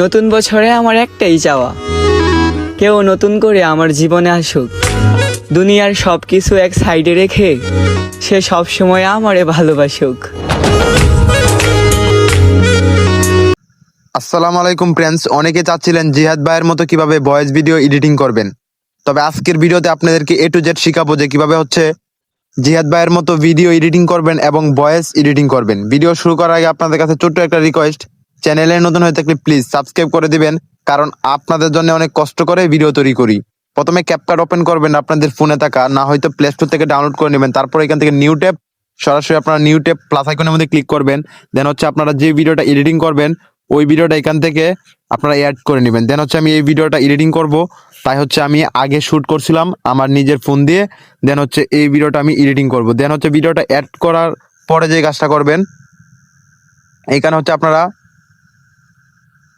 নতুন বছরে আমার একটাই চাওয়া, কেউ নতুন করে আমার জীবনে আসুক। দুনিয়ার সব কিছু এক সাইডে রেখে সে সব সময় আমারে ভালোবাসুক। আসসালামু আলাইকুম ফ্রেন্ডস, অনেকে চাচ্ছিলেন জিহাদ ভাইয়ের মতো কিভাবে ভয়েস ভিডিও এডিটিং করবেন। তবে আজকের ভিডিওতে আপনাদেরকে A to Z শিখাবো যে কিভাবে হচ্ছে জিহাদ ভাইয়ের মতো ভিডিও এডিটিং করবেন এবং ভয়েস এডিটিং করবেন। ভিডিও শুরু করার আগে আপনাদের কাছে ছোট্ট একটা রিকোয়েস্ট, চ্যানেলে নতুন হয়ে থাকলে প্লিজ সাবস্ক্রাইব করে দিবেন, কারণ আপনাদের জন্য অনেক কষ্ট করে ভিডিও তৈরি করি। প্রথমে ক্যাপকাট ওপেন করবেন আপনাদের ফোনে থাকা, না হয়তো প্লে স্টোর থেকে ডাউনলোড করে নেবেন। তারপর এখান থেকে নিউ ট্যাব, সরাসরি আপনারা নিউ ট্যাব প্লাস আইকনের মধ্যে ক্লিক করবেন। দেন হচ্ছে আপনারা যে ভিডিওটা এডিটিং করবেন ওই ভিডিওটা এখান থেকে আপনারা অ্যাড করে নেবেন। দেন হচ্ছে আমি এই ভিডিওটা এডিটিং করব, তাই হচ্ছে আমি আগে শ্যুট করছিলাম আমার নিজের ফোন দিয়ে। দেন হচ্ছে এই ভিডিওটা আমি এডিটিং করব। দেন হচ্ছে ভিডিওটা অ্যাড করার পরে যে কাজটা করবেন, এইখানে হচ্ছে আপনারা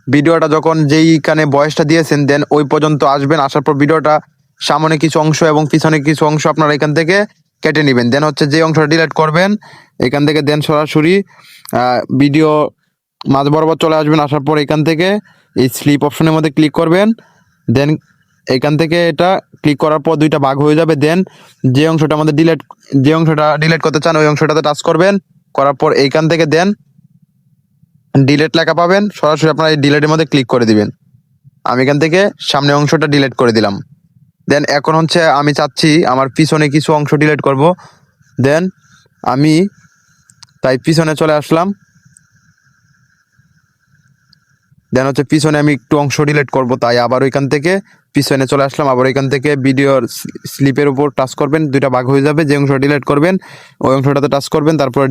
ভিডিওটা যখন যেইখানে বয়সটা দিয়েছেন দেন ওই পর্যন্ত আসবেন। আসার পর ভিডিওটা সামনে কিছু অংশ এবং পিছনে কিছু অংশ আপনারা এখান থেকে কেটে নেবেন। দেন হচ্ছে যে অংশটা ডিলিট করবেন এখান থেকে দেন সরাসরি ভিডিও মাঝ বরাবর চলে আসবেন। আসার পর এখান থেকে এই স্লিপ অপশনের মধ্যে ক্লিক করবেন। দেন এখান থেকে এটা ক্লিক করার পর দুইটা ভাগ হয়ে যাবে। দেন যে অংশটা ডিলিট করতে চান ওই অংশটাতে টাচ করবেন। করার পর এইখান থেকে দেন ডিলেট লেখা পাবেন, সরাসরি আপনারা এই ডিলেটের মধ্যে ক্লিক করে দিবেন। আমি এখান থেকে সামনে অংশটা ডিলিট করে দিলাম। দেন এখন হচ্ছে আমি চাচ্ছি আমার পিছনে কিছু অংশ ডিলিট করব। দেন আমি তাই পিছনে চলে আসলাম। দেন হচ্ছে পিছনে আমি একটু অংশ ডিলিট করব, তাই আবার ওইখান থেকে পিছনে চলে আসলাম। আবার এখান থেকে ভিডিওর স্লিপের উপর টাচ করবেন, দুইটা ভাগ হয়ে যাবে। যে অংশ ডিলিট করবেন ওই অংশটাতে টাচ করবেন, তারপর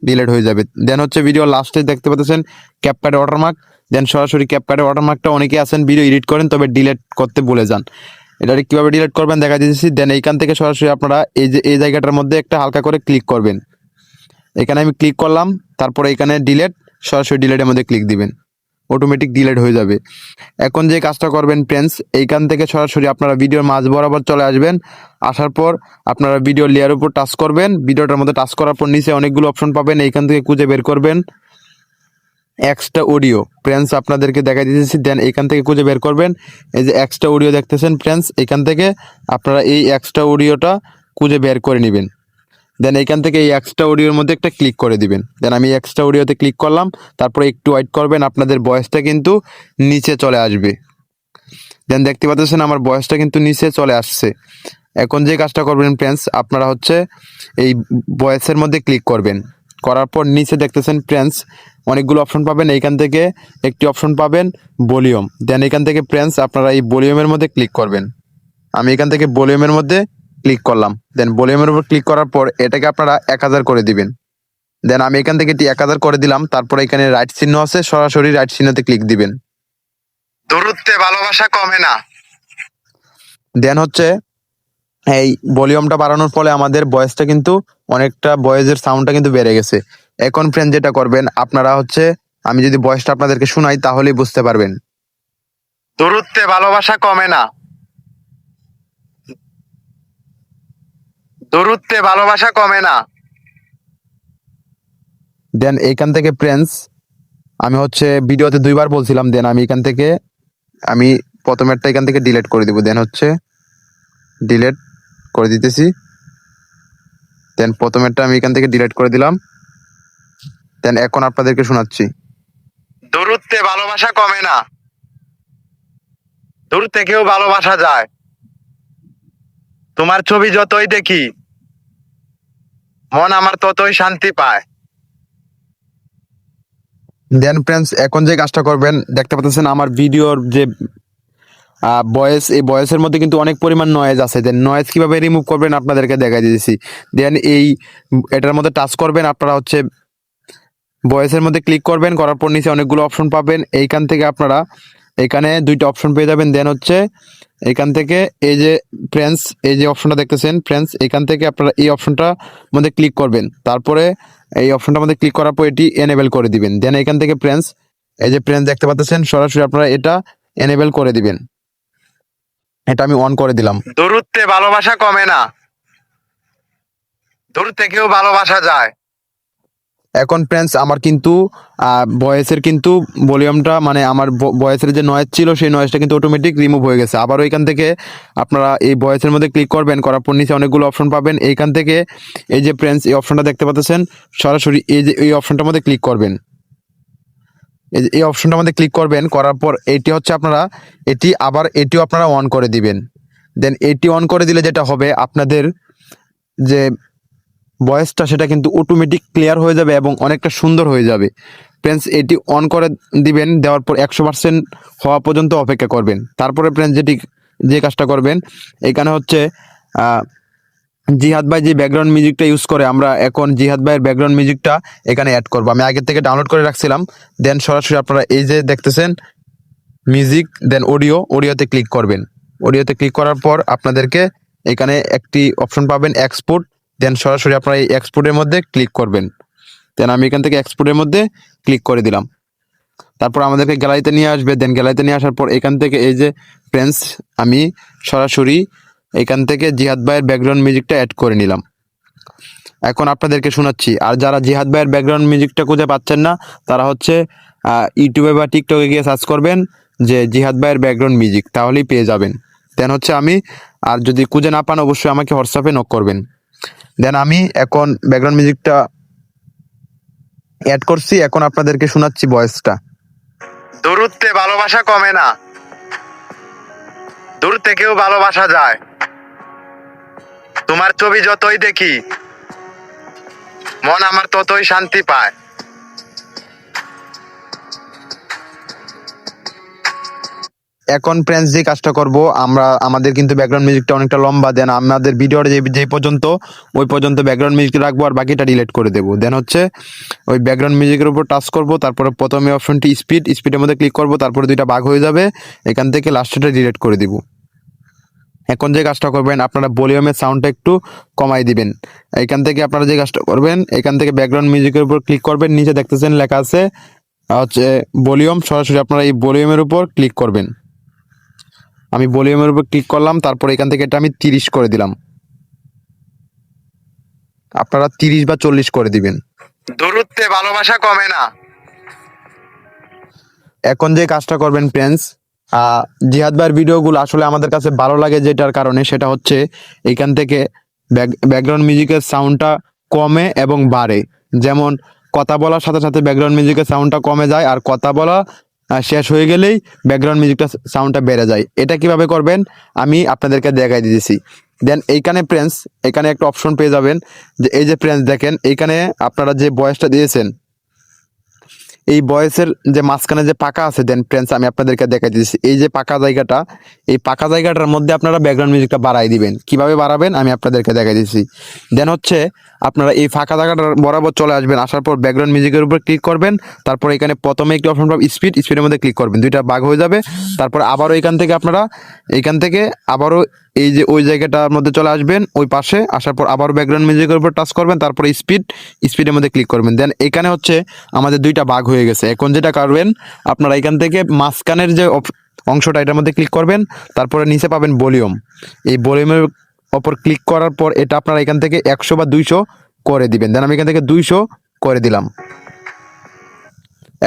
ডিলিট হয়ে যাবে। দেন হচ্ছে ভিডিও লাস্টে দেখতে পাচ্ছেন ক্যাপকাটে ওয়াটারমার্ক। দেন সরাসরি ক্যাপকাটে ওয়াটারমার্কটা অনেকে আছেন ভিডিও এডিট করেন তবে ডিলিট করতে ভুলে যান। এটা কীভাবে ডিলিট করবেন দেখা দিয়েছি। দেন এইখান থেকে সরাসরি আপনারা এই জায়গাটার মধ্যে একটা হালকা করে ক্লিক করবেন। এখানে আমি ক্লিক করলাম, তারপরে এখানে ডিলিট, সরাসরি ডিলিটের মধ্যে ক্লিক দিবেন, অটোমেটিক ডিলিট হয়ে যাবে। এখন যে কাজটা করবেন ফ্রেন্ডস, এইখান থেকে সরাসরি আপনারা ভিডিওর মাঝ বরাবর চলে আসবেন। আসার পর আপনারা ভিডিও লেয়ার উপর টাচ করবেন। ভিডিওটার মধ্যে টাচ করার পর নিচে অনেকগুলো অপশন পাবেন, এইখান থেকে খুঁজে বের করবেন এক্সট্রা অডিও। ফ্রেন্ডস আপনাদেরকে দেখা দিতেছি, দেন এইখান থেকে খুঁজে বের করবেন এই যে এক্সট্রা অডিও দেখতেছেন ফ্রেন্ডস, এখান থেকে আপনারা এই এক্সট্রা অডিওটা খুঁজে বের করে নেবেন। দেন এইখান থেকে এই এক্সট্রা অডিওর মধ্যে একটা ক্লিক করে দিবেন। দেন আমি এক্সট্রা অডিওতে ক্লিক করলাম, তারপরে একটু ওয়েট করবেন, আপনাদের ভয়েসটা কিন্তু নিচে চলে আসবে। দেন দেখতে পাচ্ছেন আমার ভয়েসটা কিন্তু নিচে চলে আসছে। এখন যে কাজটা করবেন ফ্রেন্ডস, আপনারা হচ্ছে এই ভয়েসের মধ্যে ক্লিক করবেন। করার পর নিচে দেখতেছেন ফ্রেন্ডস অনেকগুলো অপশন পাবেন, এইখান থেকে একটি অপশন পাবেন ভলিউম। দেন এখান থেকে ফ্রেন্ডস আপনারা এই ভলিউমের মধ্যে ক্লিক করবেন। আমি এখান থেকে ভলিউমের মধ্যে ক্লিক করলাম। দেন ভলিউমের উপর ক্লিক করার পর এটাকে আপনারা 1000 করে দিবেন। দেন আমি এখান থেকে এটি 1000 করে দিলাম। তারপর এখানে রাইট চিহ্ন আছে, সরাসরি রাইট চিহ্নতে ক্লিক দিবেন। দূরত্বে ভালোবাসা কমে না। দেন হচ্ছে এই ভলিউমটা বাড়ানোর ফলে আমাদের ভয়েসটা কিন্তু অনেকটা, ভয়েসের সাউন্ডটা কিন্তু বেড়ে গেছে। এখন ফ্রেন্ড যেটা করবেন আপনারা হচ্ছে, আমি যদি ভয়েসটা আপনাদেরকে শোনাই তাহলেই বুঝতে পারবেন। দূরত্বে ভালোবাসা কমে না, দূরত্বে ভালোবাসা কমে না। দেন এইখান থেকে ফ্রেন্ডস আমি হচ্ছে ভিডিওতে দুইবার বলছিলাম। দেন আমি এখান থেকে আমি প্রথমেরটা এখান থেকে ডিলিট করে দিব। দেন হচ্ছে ডিলিট করে দিতেছি। দেন প্রথমেরটা আমি এখান থেকে ডিলিট করে দিলাম। দেন এখন আপনাদেরকে শোনাচ্ছি। দূরত্বে ভালোবাসা কমে না, দূর থেকেও ভালোবাসা যায়। তোমার ছবি যতই দেখি মন আমার ততই শান্তি পায়। দেন ফ্রেন্ডস এখন যে কাজটা করবেন, দেখতে পাচ্ছেন আমার ভিডিওর যে ভয়েস, এই ভয়েসের মধ্যে কিন্তু অনেক পরিমাণ নয়েজ আছে। দেন নয়েজ কিভাবে রিমুভ করবেন আপনাদেরকে দেখা দিয়েছি। দেন এটার মধ্যে টাচ করবেন, আপনারা হচ্ছে ভয়েসের মধ্যে ক্লিক করবেন। করার পর নিচে অনেকগুলো অপশন পাবেন, এইখান থেকে আপনারা এখানে দুইটা অপশন পেয়ে যাবেন। দেন হচ্ছে এখান থেকে এই যে ফ্রেন্ডস, এই যে অপশনটা দেখতেছেন ফ্রেন্ডস, এখান থেকে আপনারা এই অপশনটার মধ্যে ক্লিক করবেন। তারপরে এই অপশনটার মধ্যে ক্লিক করার পর এটি এনেবেল করে দিবেন। দেন এখান থেকে ফ্রেন্ডস এই যে ফ্রেন্ডস দেখতে পাচ্ছেন, সরাসরি আপনারা এটা এনেবেল করে দিবেন। এটা আমি অন করে দিলাম। দূরত্বে ভালোবাসা কমে না, দূর থেকেও ভালোবাসা যায়। এখন ফ্রেন্ডস আমার কিন্তু ভয়েসের কিন্তু ভলিউমটা মানে আমার ভয়েসের যে নয়েজ ছিল সেই নয়েজটা কিন্তু অটোমেটিক রিমুভ হয়ে গেছে। আবারও এখান থেকে আপনারা এই ভয়েসের মধ্যে ক্লিক করবেন, করার পর নিচে অনেকগুলো অপশন পাবেন। এইখান থেকে এই যে ফ্রেন্ডস এই অপশনটা দেখতে পাচ্ছেন, সরাসরি এই যে এই অপশনটার মধ্যে ক্লিক করবেন। এই যে এই অপশনটার মধ্যে ক্লিক করবেন, করার পর এটি হচ্ছে আপনারা এটিও আপনারা অন করে দিবেন। দেন এটি অন করে দিলে যেটা হবে, আপনাদের যে ভয়েসটা সেটা কিন্তু অটোমেটিক ক্লিয়ার হয়ে যাবে এবং অনেকটা সুন্দর হয়ে যাবে। ফ্রেন্ডস এটি অন করে দিবেন, দেওয়ার পর 100% হওয়া পর্যন্ত অপেক্ষা করবেন। তারপরে ফ্রেন্ডস যে কাজটা করবেন, এখানে হচ্ছে জিহাদ ভাই যে ব্যাকগ্রাউন্ড মিউজিকটা ইউজ করে, আমরা এখন জিহাদ ভাইয়ের ব্যাকগ্রাউন্ড মিউজিকটা এখানে অ্যাড করবো। আমি আগে থেকে ডাউনলোড করে রাখছিলাম। দেন সরাসরি আপনারা এই যে দেখতেছেন মিউজিক, দেন অডিওতে ক্লিক করবেন। অডিওতে ক্লিক করার পর আপনাদেরকে এখানে একটি অপশন পাবেন এক্সপোর্ট। দেন সরাসরি আপনারা এই এক্সপোর্টের মধ্যে ক্লিক করবেন। দেন আমি এখান থেকে এক্সপোর্টের মধ্যে ক্লিক করে দিলাম। তারপর আমাদেরকে গ্যালারিতে নিয়ে আসবে। দেন গ্যালারিতে নিয়ে আসার পর এখান থেকে এই যে ফ্রেন্ডস আমি সরাসরি এখান থেকে জিহাদ ভাইয়ের ব্যাকগ্রাউন্ড মিউজিকটা অ্যাড করে নিলাম। এখন আপনাদেরকে শোনাচ্ছি। আর যারা জিহাদ ভাইয়ের ব্যাকগ্রাউন্ড মিউজিকটা খুঁজে পাচ্ছেন না, তারা হচ্ছে ইউটিউবে বা টিকটকে গিয়ে সার্চ করবেন যে জিহাদ ভাইয়ের ব্যাকগ্রাউন্ড মিউজিক, তাহলেই পেয়ে যাবেন। দেন হচ্ছে আমি, আর যদি খুঁজে না পান অবশ্যই আমাকে হোয়াটসঅ্যাপে নক করবেন। দেন আমি এখন ব্যাকগ্রাউন্ড মিউজিকটা অ্যাড করছি। এখন আপনাদেরকে শোনাচ্ছি ভয়েসটা। দূরত্বে ভালোবাসা কমে না, দূর থেকেও ভালোবাসা যায়। তোমার ছবি যতই দেখি মন আমার ততই শান্তি পায়। এখন ফ্রেন্ডস যে কাজটা করব, আমাদের কিন্তু ব্যাকগ্রাউন্ড মিউজিকটা অনেকটা লম্বা। দেন আমাদের ভিডিওটা যে পর্যন্ত ওই পর্যন্ত ব্যাকগ্রাউন্ড মিউজিক রাখবো, আর বাকিটা ডিলিট করে দেবো। দেন হচ্ছে ওই ব্যাকগ্রাউন্ড মিউজিকের উপর টাচ করব, তারপরে প্রথমে অপশনটি স্পিডের মধ্যে ক্লিক করব, তারপরে দুইটা ভাগ হয়ে যাবে, এখান থেকে লাস্টেটা ডিলিট করে দিব। এখন যে কাজটা করবেন, আপনারা ভলিউমের সাউন্ডটা একটু কমাই দিবেন। এখান থেকে আপনারা যে কাজটা করবেন, এখান থেকে ব্যাকগ্রাউন্ড মিউজিকের উপর ক্লিক করবেন, নিচে দেখতেছেন লেখা আছে হচ্ছে ভলিউম, সরাসরি আপনারা এই ভলিউমের উপর ক্লিক করবেন। আমি ভলিউমের উপর ক্লিক করলাম, তারপর এখান থেকে এটা আমি 30 করে দিলাম। আপনারা 30 বা 40 করে দিবেন। দূরত্বে ভালোবাসা কমে না। এখন যে কাজটা করবেন ফ্রেন্ডস, জিহাদ ভাইয়ের ভিডিওগুলো আসলে আমাদের কাছে ভালো লাগে, যেটার কারণে সেটা হচ্ছে এইখান থেকে ব্যাকগ্রাউন্ড মিউজিকের সাউন্ডটা কমে এবং বাড়ে। যেমন কথা বলার সাথে সাথে ব্যাকগ্রাউন্ড মিউজিকের সাউন্ডটা কমে যায়, আর কথা বলা শেষ হয়ে গেলেই ব্যাকগ্রাউন্ড মিউজিকটা সাউন্ডটা বেড়ে যায়। এটা কিভাবে করবেন আমি আপনাদেরকে দেখাই দিয়েছি। দেন এইখানে ফ্রেন্ডস, এখানে একটা অপশন পেয়ে যাবেন, যে এই যে ফ্রেন্ডস দেখেন, এইখানে আপনারা যে ভয়েসটা দিয়েছেন, এই ভয়েসের যে মাঝখানে যে পাকা আছে, দেন ফ্রেন্ডস আমি আপনাদেরকে দেখাই দিচ্ছি। এই যে পাকা জায়গাটা, এই পাকা জায়গাটার মধ্যে আপনারা ব্যাকগ্রাউন্ড মিউজিকটা বাড়াই দিবেন। কিভাবে বাড়াবেন আমি আপনাদেরকে দেখাই দিচ্ছি। দেন হচ্ছে আপনারা এই ফাঁকা জায়গাটার বরাবর চলে আসবেন, আসার পর ব্যাকগ্রাউন্ড মিউজিকের উপর ক্লিক করবেন। তারপর এখানে প্রথমে একটি অপশন পাবেন স্পিডের মধ্যে ক্লিক করবেন, দুইটা ভাগ হয়ে যাবে। তারপর আবারও এখান থেকে আবারও এই যে ওই জায়গাটার মধ্যে চলে আসবেন, ওই পাশে আসার পর আবার ব্যাকগ্রাউন্ড মিউজিকের উপর টাচ করবেন, তারপর স্পিডের মধ্যে ক্লিক করবেন। দেন এখানে হচ্ছে আমাদের দুইটা ভাগ হয়ে গেছে। এখন যেটা করবেন, আপনারা এখান থেকে মাঝখানের যে অংশটা এটার মধ্যে ক্লিক করবেন, তারপরে নিচে পাবেন ভলিউম। এই ভলিউমের ওপর ক্লিক করার পর এটা আপনারা এখান থেকে 100 বা 200 করে দিবেন। দেন আমি এখান থেকে 200 করে দিলাম।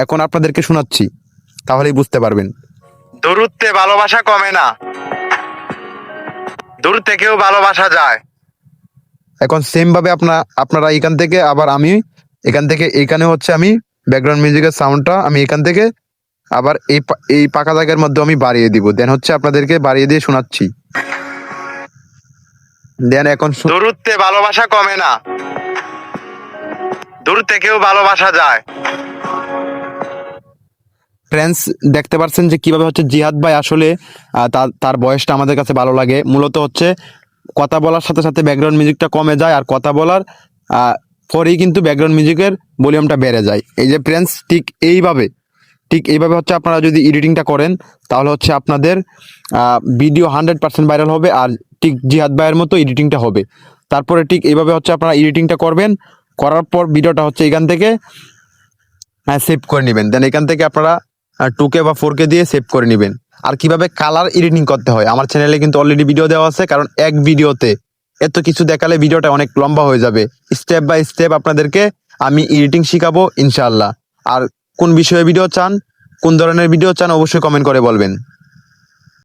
এখন আপনাদেরকে শোনাচ্ছি, তাহলেই বুঝতে পারবেন। দূরত্বে ভালোবাসা কমে না, দূর থেকেও ভালোবাসা যায়। এখন সেম ভাবে আপনারা এখান থেকে আবার আমি এখান থেকে এখানে হচ্ছে আমি ব্যাকগ্রাউন্ড মিউজিকের সাউন্ডটা আমি এখান থেকে আবার এই পাকা জায়গার মধ্যে আমি বাড়িয়ে দিব। দেন হচ্ছে আপনাদেরকে বাড়িয়ে দিয়ে শোনাচ্ছি। দেন এখন দূরত্বে ভালোবাসা কমে না, দূর থেকেও ভালোবাসা যায়। ফ্রেন্ডস দেখতে পাচ্ছেন যে কিভাবে হচ্ছে জিহাদ ভাই আসলে তার বয়সটা আমাদের কাছে ভালো লাগে। মূলত হচ্ছে কথা বলার সাথে সাথে ব্যাকগ্রাউন্ড মিউজিকটা কমে যায়, আর কথা বলার পরেই কিন্তু ব্যাকগ্রাউন্ড মিউজিকের ভলিউমটা বেড়ে যায়। এই যে ফ্রেন্ডস ঠিক এইভাবে হচ্ছে আপনারা যদি এডিটিংটা করেন, তাহলে হচ্ছে আপনাদের ভিডিও 100% ভাইরাল হবে, আর ঠিক জিহাদ ভাইয়ের মতো এডিটিংটা হবে। তারপরে ঠিক এইভাবে হচ্ছে আপনারা এডিটিংটা করবেন, করার পর ভিডিওটা হচ্ছে এখান থেকে সেভ করে নেবেন। দেন এখান থেকে আপনারা 2K বা 4K দিয়ে সেভ করে নেবেন। আর কিভাবে কালার এডিটিং করতে হয় আমার চ্যানেলে কিন্তু অলরেডি ভিডিও দেওয়া আছে, কারণ এক ভিডিওতে এত কিছু দেখালে ভিডিওটা অনেক লম্বা হয়ে যাবে। স্টেপ বাই স্টেপ আপনাদেরকে আমি এডিটিং শিখাবো ইনশাআল্লাহ। আর কোন বিষয়ে ভিডিও চান, কোন ধরনের ভিডিও চান অবশ্যই কমেন্ট করে বলবেন।